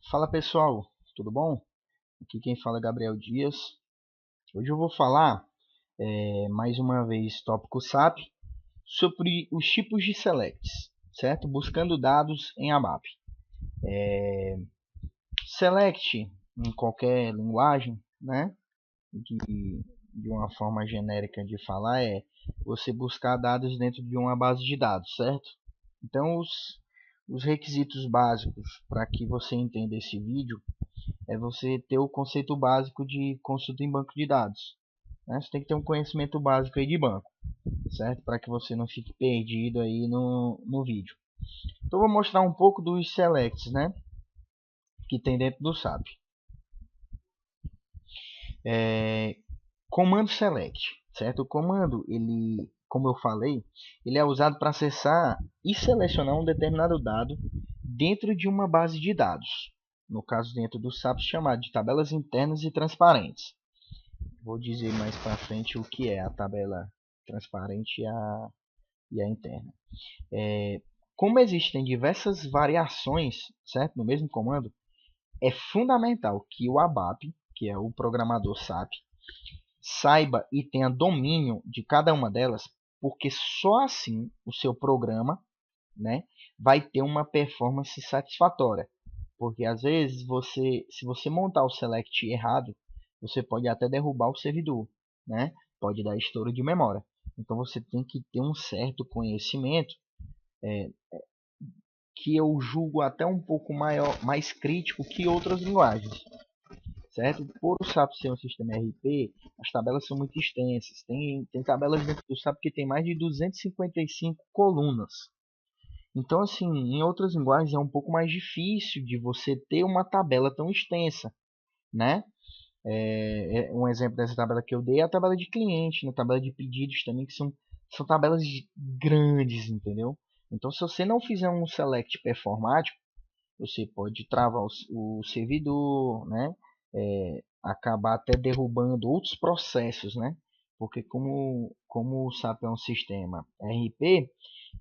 Fala pessoal, tudo bom? Aqui quem fala é Gabriel Dias. Hoje eu vou falar mais uma vez tópico SAP sobre os tipos de selects, certo? Buscando dados em ABAP. Select em qualquer linguagem, né? De uma forma genérica de falar é você buscar dados dentro de uma base de dados, certo? Então os requisitos básicos para que você entenda esse vídeo é você ter o conceito básico de consulta em banco de dados. Né? Você tem que ter um conhecimento básico aí de banco, certo? Para que você não fique perdido aí no vídeo. Então, eu vou mostrar um pouco dos selects, né? Que tem dentro do SAP. Comando select, certo? O comando, ele, como eu falei, ele é usado para acessar e selecionar um determinado dado dentro de uma base de dados. No caso, dentro do SAP, chamado de tabelas internas e transparentes. Vou dizer mais para frente o que é a tabela transparente e a interna. Como existem diversas variações, certo, no mesmo comando, é fundamental que o ABAP, que é o programador SAP, saiba e tenha domínio de cada uma delas, porque só assim o seu programa, né, vai ter uma performance satisfatória. Porque às vezes se você montar o select errado, você pode até derrubar o servidor, né? Pode dar estouro de memória. Então você tem que ter um certo conhecimento que eu julgo até um pouco mais crítico que outras linguagens, certo? Por o SAP ser um sistema RP, as tabelas são muito extensas. Tem tabelas dentro do SAP que tem mais de 255 colunas. Então, assim, em outras linguagens é um pouco mais difícil de você ter uma tabela tão extensa, né? Um exemplo dessa tabela que eu dei é a tabela de cliente, na tabela de pedidos também, que são tabelas grandes, entendeu? Então, se você não fizer um select performático, você pode travar o servidor, né? Acabar até derrubando outros processos, né? Porque como o SAP é um sistema RP,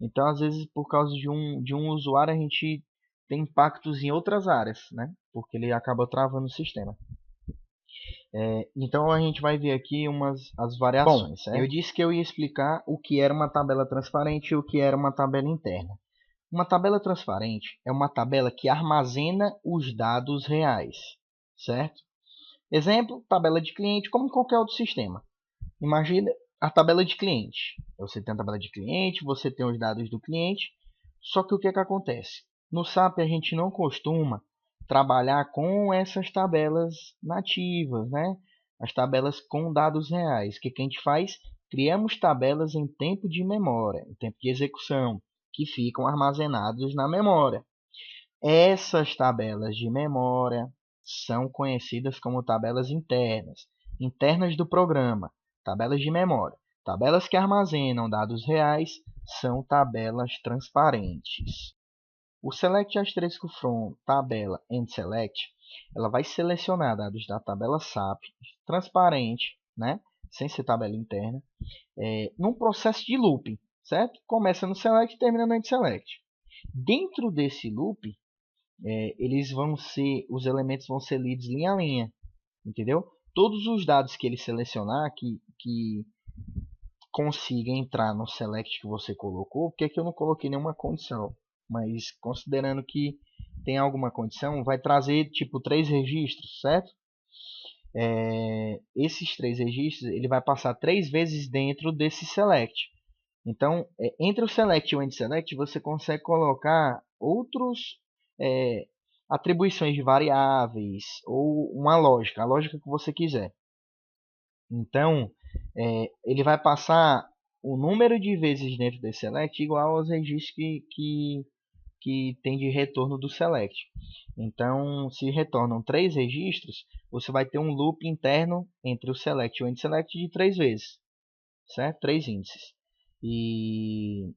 então às vezes por causa de um usuário a gente tem impactos em outras áreas, né? Porque ele acaba travando o sistema. Então a gente vai ver aqui as variações. Bom, eu disse que eu ia explicar o que era uma tabela transparente e o que era uma tabela interna. Uma tabela transparente é uma tabela que armazena os dados reais, certo? Exemplo, tabela de cliente, como qualquer outro sistema. Imagina a tabela de cliente. Você tem a tabela de cliente, você tem os dados do cliente, só que o que acontece? No SAP a gente não costuma trabalhar com essas tabelas nativas, né? As tabelas com dados reais. O que a gente faz? Criamos tabelas em tempo de memória, em tempo de execução, que ficam armazenados na memória. Essas tabelas de memória são conhecidas como tabelas internas, internas do programa, tabelas de memória. Tabelas que armazenam dados reais são tabelas transparentes. O select asterisco from tabela and select, ela vai selecionar dados da tabela SAP transparente, né, sem ser tabela interna, num processo de looping, certo? Começa no select e termina no end select. Dentro desse loop, os elementos vão ser lidos linha a linha, entendeu? Todos os dados que ele selecionar que consiga entrar no select que você colocou, porque aqui eu não coloquei nenhuma condição, mas considerando que tem alguma condição, vai trazer tipo 3 registros, certo? Esses 3 registros ele vai passar 3 vezes dentro desse select. Então, entre o select e o end select, você consegue colocar outros atribuições de variáveis ou uma lógica, a lógica que você quiser. Então, ele vai passar o número de vezes dentro desse select igual aos registros que tem de retorno do select. Então, se retornam 3 registros, você vai ter um loop interno entre o select e o end select de 3 vezes, certo? 3 índices. E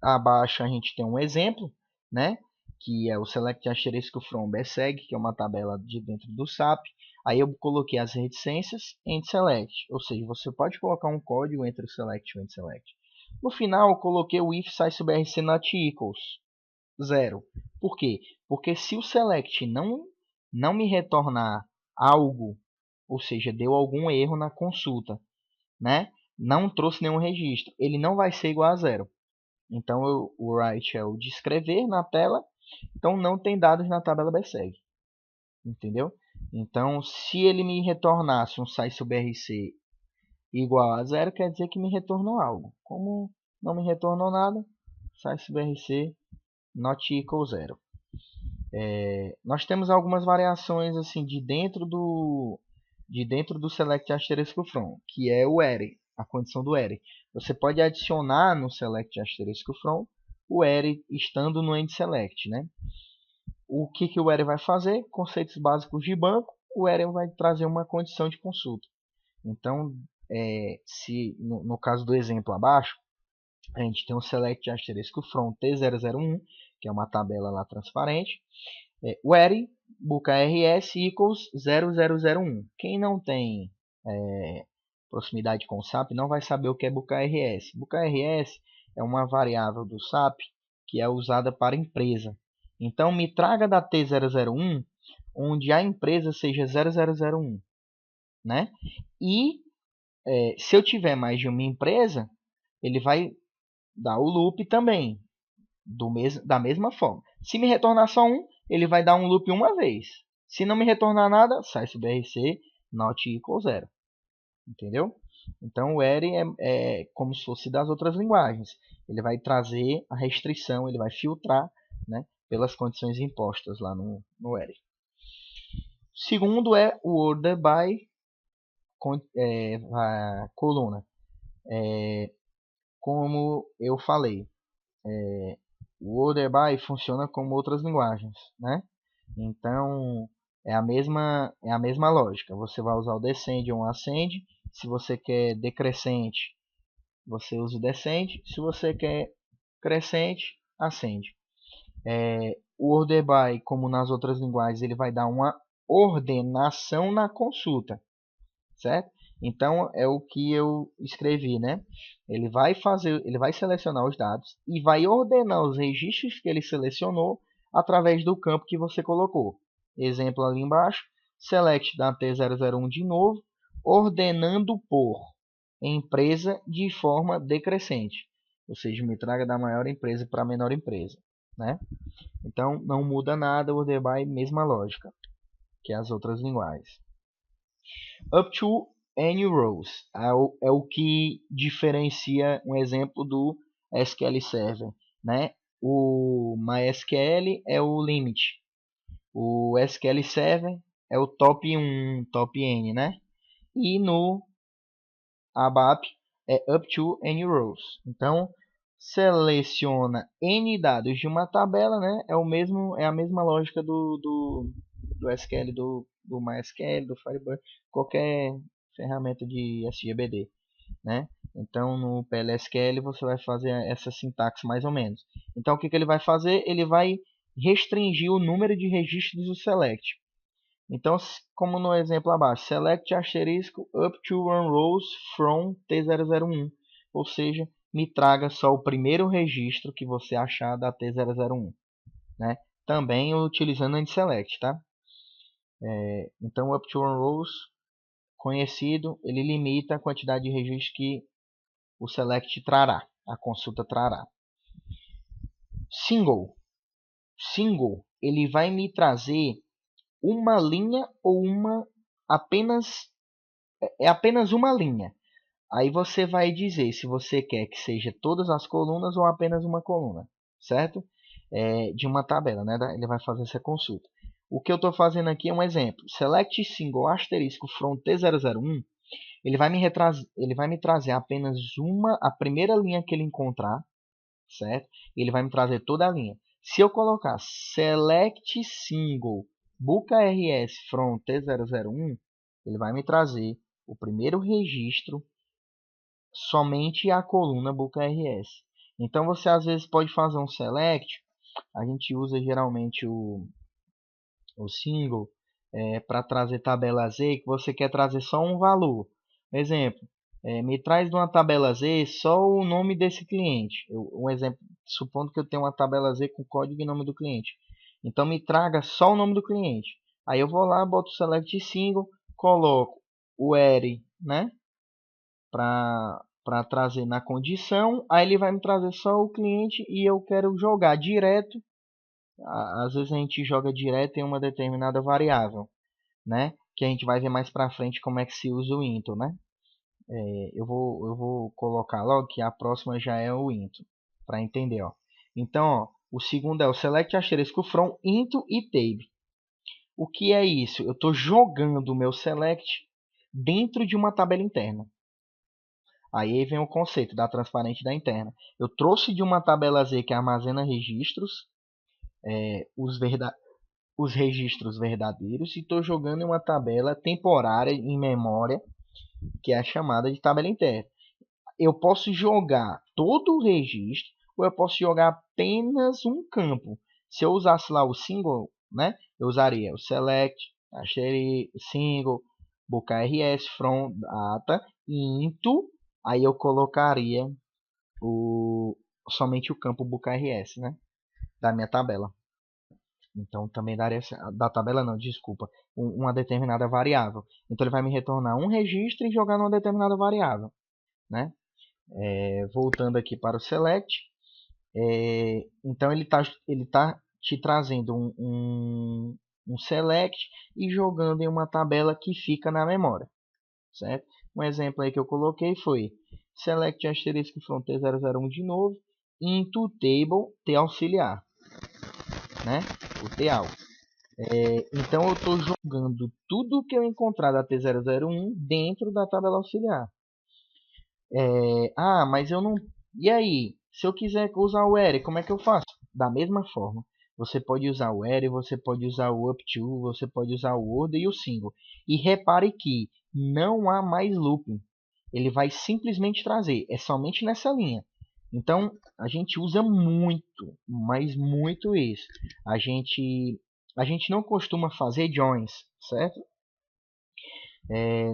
abaixo a gente tem um exemplo, né? Que é o select asterisco from bseg, que é uma tabela de dentro do SAP. Aí eu coloquei as reticências end select, ou seja, você pode colocar um código entre o select e o end select. No final eu coloquei o if size brc not equals 0. Por quê? Porque se o select não me retornar algo, ou seja, deu algum erro na consulta, né? Não trouxe nenhum registro, ele não vai ser igual a zero. Então o write é o de escrever na tela, então não tem dados na tabela BSEG. Entendeu? Então se ele me retornasse um sai_sub_rc igual a zero, quer dizer que me retornou algo. Como não me retornou nada, sai_sub_rc not equal zero. Nós temos algumas variações assim de dentro do select asterisk from, que é o array, a condição do array. Você pode adicionar no select asterisk from o array estando no end select, né? O que o array vai fazer? Conceitos básicos de banco. O array vai trazer uma condição de consulta. Então, se no caso do exemplo abaixo, a gente tem um select asterisk from T001, que é uma tabela lá transparente. O array bookars equals 0001. Quem não tem proximidade com o SAP não vai saber o que é bookars. Bookars é uma variável do SAP que é usada para empresa. Então me traga da T001 onde a empresa seja 0001, né? E se eu tiver mais de uma empresa, ele vai dar o loop também, da mesma forma. Se me retornar só um, ele vai dar um loop uma vez. Se não me retornar nada, sai_sub_rc not equal zero. Entendeu? Então o array é como se fosse das outras linguagens. Ele vai trazer a restrição, ele vai filtrar, né, pelas condições impostas lá no array. Segundo é o order by a coluna. Como eu falei, o order by funciona como outras linguagens, né? Então é a mesma lógica. Você vai usar o descend ou o ascend. Se você quer decrescente, você usa o descend. Se você quer crescente, ascend. O order by, como nas outras linguagens, ele vai dar uma ordenação na consulta, certo? Então é o que eu escrevi, né? Ele vai selecionar os dados e vai ordenar os registros que ele selecionou através do campo que você colocou. Exemplo ali embaixo, select da T001 de novo, ordenando por empresa de forma decrescente, ou seja, me traga da maior empresa para a menor empresa, né? Então não muda nada, o order by mesma lógica que as outras linguagens. Up to N rows é o que diferencia um exemplo do SQL Server, né? O MySQL é o limit, o SQL Server é o top 1, top N, né? E no ABAP é up to N rows. Então seleciona N dados de uma tabela, né? É a mesma lógica do SQL, do MySQL, do Firebird, qualquer ferramenta de SGBD, né? Então no PLSQL você vai fazer essa sintaxe mais ou menos. Então o que ele vai fazer? Ele vai restringir o número de registros do select. Então, como no exemplo abaixo, select asterisco up to one rows from T001, ou seja, me traga só o primeiro registro que você achar da T001, né? Também utilizando AndSelect, tá? Então, up to one rows conhecido, ele limita a quantidade de registros que o select trará, a consulta trará. Single, ele vai me trazer uma linha ou apenas uma linha. Aí você vai dizer se você quer que seja todas as colunas ou apenas uma coluna, certo? De uma tabela, né? Ele vai fazer essa consulta. O que eu estou fazendo aqui é um exemplo. Select single asterisco from T001. Ele vai me trazer apenas a primeira linha que ele encontrar, certo? Ele vai me trazer toda a linha. Se eu colocar select single bookars from T001, ele vai me trazer o primeiro registro, somente a coluna bookars. Então você às vezes pode fazer um select. A gente usa geralmente o single para trazer tabela Z, que você quer trazer só um valor. Exemplo, me traz de uma tabela Z só o nome desse cliente. Um exemplo, supondo que eu tenho uma tabela Z com código e nome do cliente. Então me traga só o nome do cliente. Aí eu vou lá, boto o select single, coloco o Eri, né? Para trazer na condição. Aí ele vai me trazer só o cliente e eu quero jogar direto. Às vezes a gente joga direto em uma determinada variável, né? Que a gente vai ver mais para frente como é que se usa o into, né? Eu vou colocar logo que a próxima já é o into, para entender, ó. Então, ó, o segundo é o select asterisco from into e tab. O que é isso? Eu estou jogando o meu select dentro de uma tabela interna. Aí vem o conceito da transparente e da interna. Eu trouxe de uma tabela Z que armazena registros, os registros verdadeiros, e estou jogando em uma tabela temporária em memória, que é a chamada de tabela interna. Eu posso jogar todo o registro ou eu posso jogar apenas um campo. Se eu usasse lá o single, né, eu usaria o select, single, bookrs, from data, into, aí eu colocaria somente o campo bookrs, né, da minha tabela. Então também daria da tabela não, desculpa, uma determinada variável. Então ele vai me retornar um registro e jogar numa determinada variável, né? Voltando aqui para o select, então ele tá te trazendo um select e jogando em uma tabela que fica na memória, certo? Um exemplo aí que eu coloquei foi select asterisco from T001 de novo, into table T auxiliar, né? O TAL. Então eu estou jogando tudo que eu encontrar da T001 dentro da tabela auxiliar. Mas eu não... E aí? Se eu quiser usar o Ere, como é que eu faço? Da mesma forma. Você pode usar o Ere, você pode usar o up to, você pode usar o order e o single. E repare que não há mais looping. Ele vai simplesmente trazer. É somente nessa linha. Então, a gente usa muito, mas muito isso. A gente não costuma fazer joins, certo?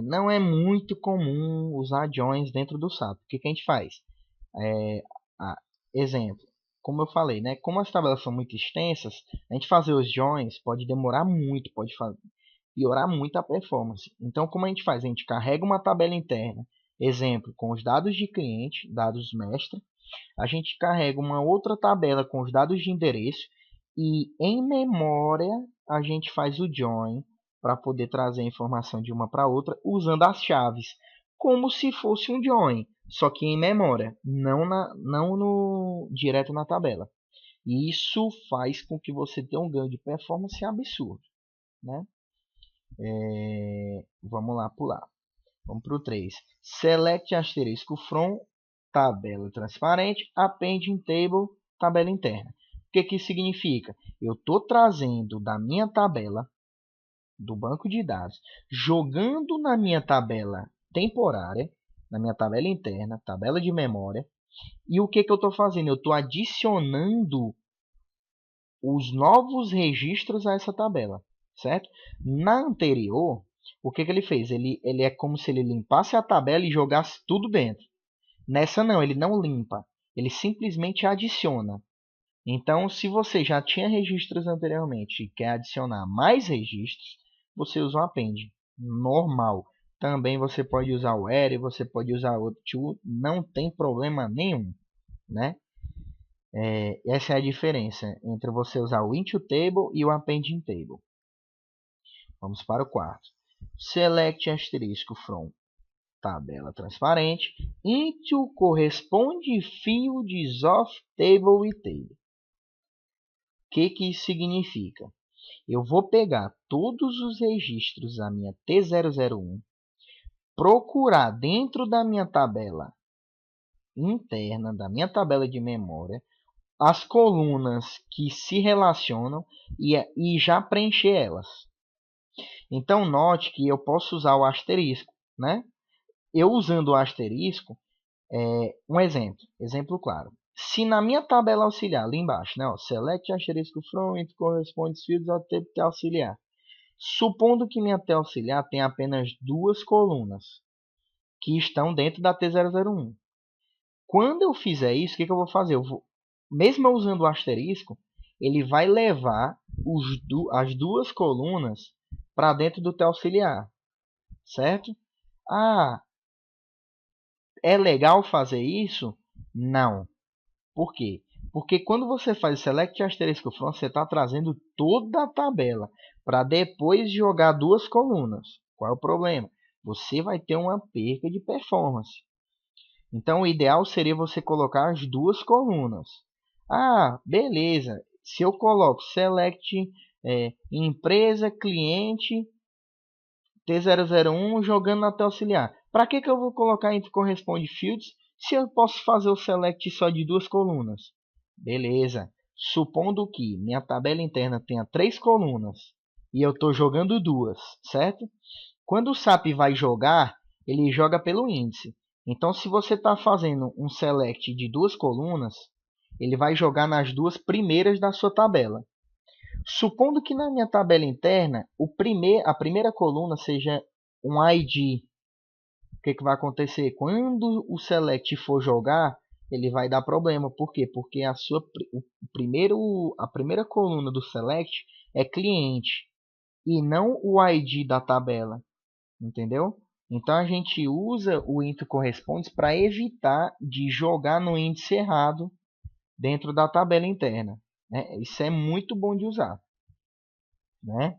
Não é muito comum usar joins dentro do SAP. O que a gente faz? Exemplo, como eu falei, né? Como as tabelas são muito extensas, a gente fazer os joins pode demorar muito, pode piorar muito a performance. Então, como a gente faz? A gente carrega uma tabela interna, exemplo, com os dados de cliente, dados mestre. A gente carrega uma outra tabela com os dados de endereço e em memória a gente faz o join para poder trazer a informação de uma para outra usando as chaves, como se fosse um join, só que em memória, não direto na tabela. E isso faz com que você tenha um ganho de performance absurdo, né? Vamos lá pular. Vamos para o 3. Select asterisco from, tabela transparente, append in table, tabela interna. O que isso significa? Eu estou trazendo da minha tabela, do banco de dados, jogando na minha tabela temporária, na minha tabela interna, tabela de memória. E o que eu estou fazendo? Eu estou adicionando os novos registros a essa tabela, certo? Na anterior, o que ele fez? Ele é como se ele limpasse a tabela e jogasse tudo dentro. Nessa não, ele não limpa, ele simplesmente adiciona. Então, se você já tinha registros anteriormente e quer adicionar mais registros, você usa o append, normal. Também você pode usar o Ere, você pode usar o up-to, não tem problema nenhum, né? Essa é a diferença entre você usar o into table e o append in table. Vamos para o quarto. Select asterisco from, tabela transparente, into corresponde fields of table e table. O que isso significa? Eu vou pegar todos os registros da minha T001, procurar dentro da minha tabela interna, da minha tabela de memória, as colunas que se relacionam e já preencher elas. Então, note que eu posso usar o asterisco, né? Eu usando o asterisco, um exemplo claro. Se na minha tabela auxiliar, ali embaixo, né, ó, select asterisco from it corresponds fields ao table auxiliar. Supondo que minha T auxiliar tem apenas duas colunas que estão dentro da T001. Quando eu fizer isso, o que eu vou fazer? Mesmo usando o asterisco, ele vai levar as duas colunas para dentro do teu auxiliar, certo? Ah, é legal fazer isso? Não. Por quê? Porque quando você faz o select asterisco from, você está trazendo toda a tabela para depois jogar duas colunas. Qual é o problema? Você vai ter uma perca de performance. Então o ideal seria você colocar as duas colunas. Ah, beleza. Se eu coloco select empresa, cliente, T001 jogando na tela auxiliar. Para que eu vou colocar entre corresponde fields se eu posso fazer o select só de duas colunas? Beleza. Supondo que minha tabela interna tenha 3 colunas e eu estou jogando duas, certo? Quando o SAP vai jogar, ele joga pelo índice. Então, se você está fazendo um select de duas colunas, ele vai jogar nas duas primeiras da sua tabela. Supondo que na minha tabela interna a primeira coluna seja um ID, o que vai acontecer? Quando o select for jogar, ele vai dar problema. Por quê? Porque a primeira coluna do select é cliente e não o ID da tabela. Entendeu? Então a gente usa o int correspondes para evitar de jogar no índice errado dentro da tabela interna. Né? Isso é muito bom de usar. Né?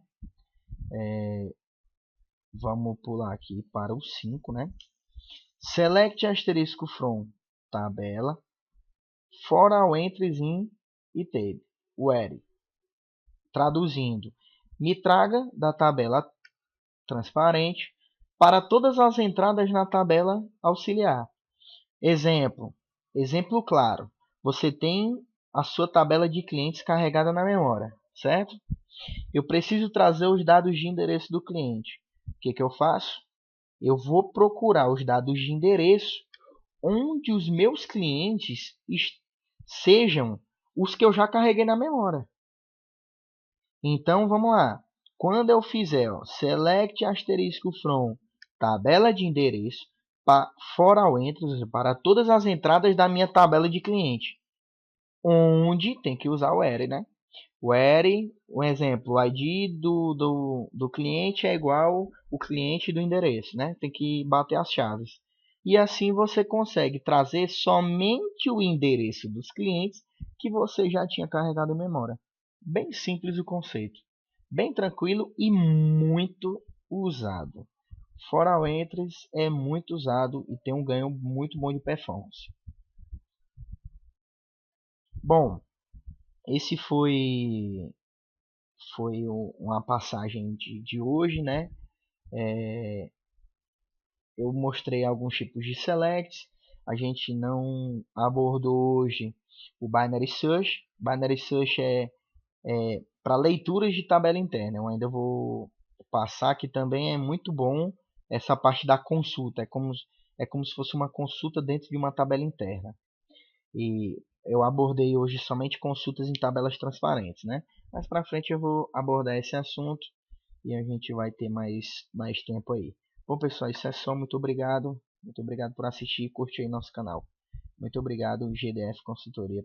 Vamos pular aqui para o 5. Né? Select asterisco from tabela for all entries in itab. Where. Traduzindo, me traga da tabela transparente para todas as entradas na tabela auxiliar. Exemplo claro. Você tem a sua tabela de clientes carregada na memória, certo? Eu preciso trazer os dados de endereço do cliente. O que eu faço? Eu vou procurar os dados de endereço onde os meus clientes sejam os que eu já carreguei na memória. Então, vamos lá. Quando eu fizer select asterisco from tabela de endereço for all entries, para todas as entradas da minha tabela de cliente, onde tem que usar o where, né? Where, um exemplo, o ID do cliente é igual o cliente do endereço, né? Tem que bater as chaves. E assim você consegue trazer somente o endereço dos clientes que você já tinha carregado em memória. Bem simples o conceito. Bem tranquilo e muito usado. For all entries é muito usado e tem um ganho muito bom de performance. Bom, esse foi uma passagem de hoje, né? Eu mostrei alguns tipos de selects. A gente não abordou hoje o binary search. Binary search é para leituras de tabela interna. Eu ainda vou passar que também é muito bom essa parte da consulta. É como se fosse uma consulta dentro de uma tabela interna. E eu abordei hoje somente consultas em tabelas transparentes, né? Mais para frente eu vou abordar esse assunto e a gente vai ter mais tempo aí. Bom, pessoal, isso é só. Muito obrigado. Muito obrigado por assistir e curtir aí nosso canal. Muito obrigado, GDF Consultoria.